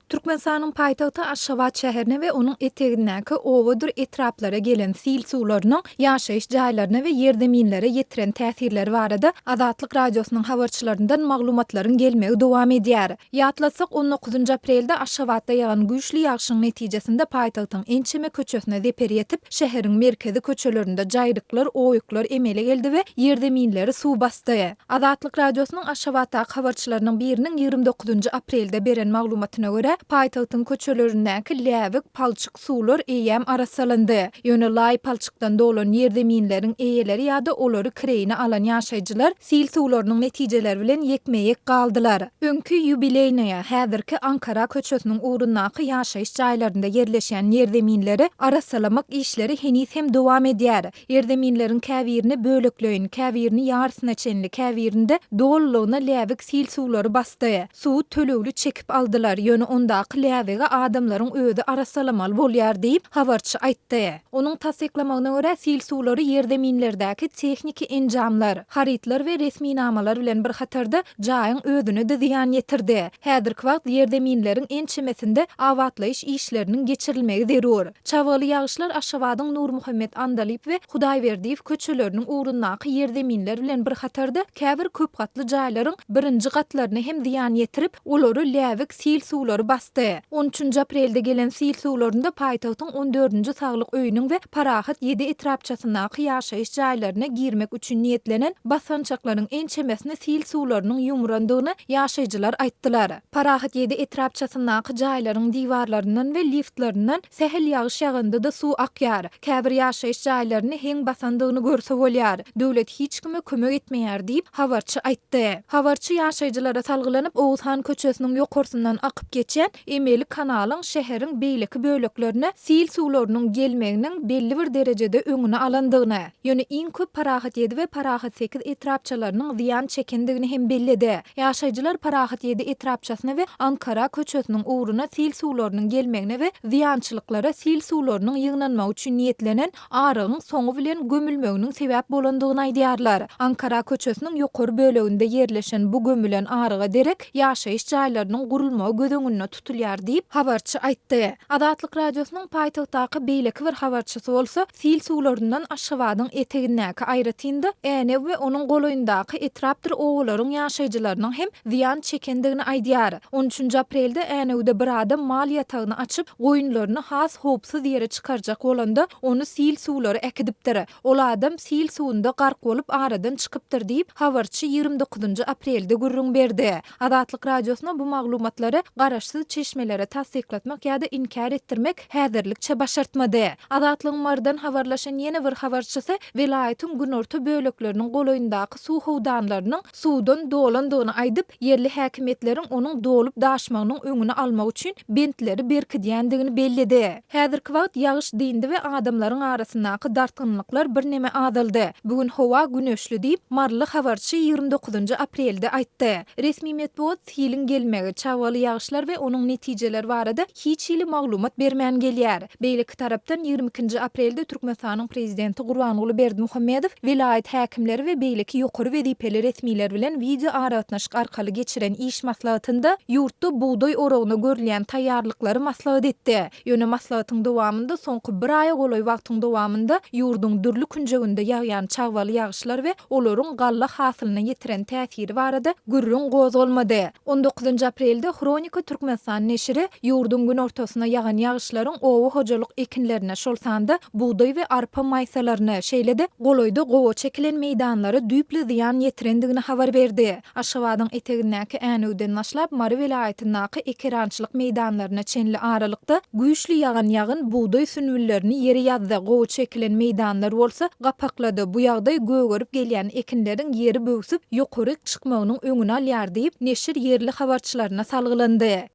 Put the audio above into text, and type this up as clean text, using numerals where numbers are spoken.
Türkmenistanyň paýtagty Aşgabat şäherine we onuň etegindäki owadur etraplara gelen sil suwlarynyň ýaşaýyş jaýlaryna we ýerdeminlere ýetiren täsirleri barada Azatlyk radiosynyň habarçylaryndan maglumatlaryň gelmegi dowam edýär. Ýatlasak 19 aprelde Aşgabatda ýagan güýçli ýagşyň netijesinde paýtagtyň ençeme köçesine zeper ýetip şäheriň merkezi köçelerinde jaýryklar, oýuklar emele geldi we ýerdeminleri suw bastı. Azatlyk radiosynyň Aşgabatdaky habarçylarynyň biriniň 29 aprelde beren maglumatyna görä paýtagtyň köçelerindäki läwik palçyk suwlar eýem arasalandy. Ýöne laý palçykdan dolan ýerdeminleriň eýeleri ýa-da olary kireyine alan ýaşaýjylar sil suwlarynyň netijeleri bilen ýekmejek galdylar. Öňkü ýubileynaýa häzirki Ankara köçesiniň ugrundaky ýaşaýyş jaýlarynda ýerleşen ýerdeminleri arasalamak işleri henis hem dowam edýär. Ýerdeminleriň käbirini bölekleýin, käbirini ýarysyna çenli käbirinde dolulugyna läwik sil suwlary bastı. Suw tölegli çekip aldylar. Ýöne ondaky läwege adamlaryň özi arasalamaly bolýar diýip habarçy aýtdy. Onuň tasdiklamagyna görä sil suwlary ýerdeminlerdäki tehniki enjamlar, haritlar we resmi namalar bilen bir hatarda jaýyň özüne de ziýan ýetirdi. Häzirki wagt ýerdeminleriň ençemesinde awatlaýyş işleriniň geçirilmegi zerur. Çabaly ýagşylar Aşgabatyň Nur Muhammed Andalyp we Hudaýberdiýew köçeleriniň ugrundaky ýerdeminler bilen bir hatarda käbir köp gatly jaýlaryň birinji gatlaryna hem ziýan ýetirip, olary läwik sil suwlary bastı. 13 aprelde gelen sil suwlarynda paýtagtyň 14-nji saglyk öýüniň we Parahat 7 etrapçasyndaky ýaşaýyş jaýlaryna girmek üçin niýetlenen basançaklaryň ençemesine sil suwlarynyň ýumrandygyny ýaşaýjylar aýtdylar. Parahat 7 etrapçasyndaky jaýlaryň diwarlaryndan we liftlaryndan sähel ýagyş ýaganda da suw akýar. Käbir ýaşaýyş jaýlaryny heň basandygyny görse bolýar. Döwlet hiç kime kömek etmeýär diýip habarçy aýtdy. Habarçy ýaşaýjylara salgylanyp Oğuzhan köçesiniň ýokursundan akyp geçen emeli kanalyň şäheriň beýleki böleklerine sil suwlarynyň gelmeginiň belli bir derejede öňüne alandygyny, ýöne iň köp Parahat 7 we Parahat 8 etrapçalarynyň ziýan çekendigini hem bellidi. Ýaşaýjylar Parahat 7 etrapçasyna we Ankara köçesiniň ugruna sil suwlarynyň gelmegine we ziýançylyklara sil suwlarynyň ýygnanmagy üçin niýetlenen arygyň soňu bilen gömülmeginiň sebäp bolandygyny aýdýarlar. Ankara köçesiniň ýokary böleginde ýerleşen bu gömülen aryga derek ýaşaýyş jaýlarynyň gurulmagy gödöňünde tutulýar diýip habarçy aýtdy. Azatlyk radiosynyň paýtagtdaky beýleki bir habarçysy bolsa, sil suwlaryndan Aşgabatyň etegindäki aýratynda äne we onuň goloýundaky etrapdyr owalaryň ýaşaýjylarynyň hem ziýan çekendigini aýdýar. 13 aprelde änewde bir adam mal ýatagyny açyp goýunlaryny has hopsuz ýere çykarjak bolanda onu sil suwlary äkidipdir. Ol adam sil suwunda gark bolup aradan çykypdyr diýip habarçy 29 aprelde gurrun berdi. Azatlyk radiosyna bu maglumatlary garaşsyz çeşmelere tasdiklatmak ýa-da inkar etdirmek häzirlikçe başartmady. Azatlygyň mardan habarlaşan ýene bir habarçysy welaýatyň günorta bölekleriniň goloýundaky suw howdanlarynyň suwdan dolandygyny aýdyp, yerli häkimetleriň onuň dolup daşmagynyň öňüne almak üçin bentleri berkidýändigini bellidi. Häzirki wagt ýagyş diýindi we adamlaryň arasyndaky dartgynlyklar bir neme azaldy. Bugün howa güneşli diýip marly habarçy 29 aprelde aýtdy. Resmi medeniýet silin gelmegi, çabaly ýagşylar we onuň netijeleri barada hiç ýyly maglumat bermän gelýär. Beýleki tarapdan 22 aprelde Türkmenistanyň prezidenti Gurbanuly Berdimuhammedow vilayet häkimleri we beýleki ýokary wezipeli resmiler bilen video aratnaşyk arkaly geçiren iş maslahatynda ýurtda buğday oragyna görülýän taýýarlyklary maslahat etdi. Ýöne maslahatyň dowamında soňky bir aýa goloý wagtyň dowamında ýurduň dürli künjeginde ýagýan çagwaly ýagşylar we olaryň galla hasylyna ýetiren täsiri barada gürrüň gozulmady. 19 aprelde Kronika Türkmenistan neşri ýurduň gün ortasyna ýagan ýagşylaryň owa hojalyk ekinlerine şolsanda buğday we arpa maýsalaryny şeýlede goloýda gowa çekilen meýdanlary düýpli ziýan ýetirendigini habar berdi. Aşgabatyň etegindäki änewden başlap Mary welaýatyndaky ekerançylyk meýdanlaryna çenli aralykda güýçli ýagan ýagyn buğday sünbüllerini ýere ýazda gowa çekilen meýdanlar bolsa gapaklady. Bu ýagdaý gögörüp gelýän ekinleriň ýeri böwsüp ýokary çykmagynyň öňüne alýar diýip neşir yerli habarçylaryna salgylandy.